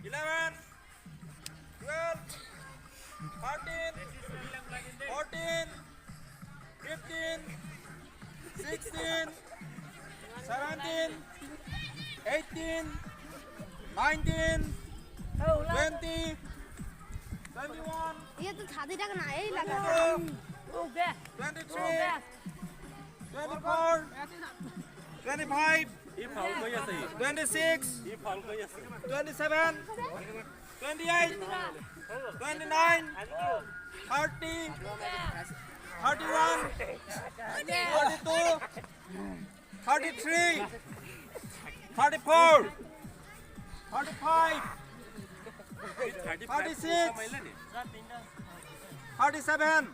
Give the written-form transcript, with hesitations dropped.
11, 12, 13, 14, 15, 16, 17, 18, 19, 20, 21, ये तो छाती तक ना यही लगा 22, 23, 24, 25, 26, 27, 28, 29, 30, 31, 32, 33, 34, 35, 36, 37,